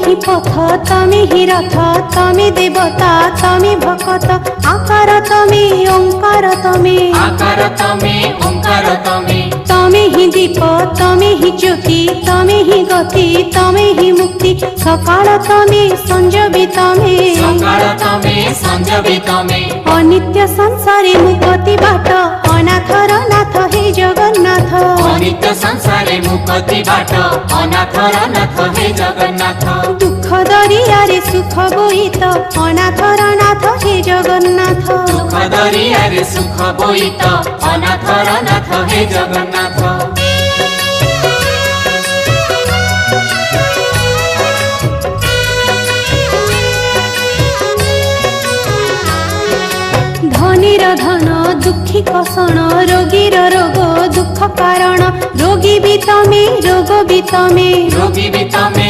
হি পথ তমে হি রথ তমে দেবতা তমে ভকত আকার তমে ওঙ্কার তমে আকার তমে ওঙ্কার তমে তমে হি দীপ তমে হি জ্যোতি তমে হি গতি তমে হি মুক্তি সকাল তমে সঞ্জবি তমে সকাল তমে সঞ্জবি তমে অনিত্য সংসারে মুক্তি বাট অনাথর নাথ হে জগন্নাথ অনিত্য সংসারে মুক্তি বাট অনাথর নাথ হে জগন্নাথ দুঃখ দরিয়ারে সুখ বইত অনাথর নাথ হে জগন্নাথ দুঃখ দরিয়ারে সুখ বইত অনাথর নাথ হে জগন্নাথ ধনীর ধন দুঃখী কষণ রোগীর রোগ দুঃখ কারণ রোগী বি তমে রোগ বি তমে রোগী বি তমে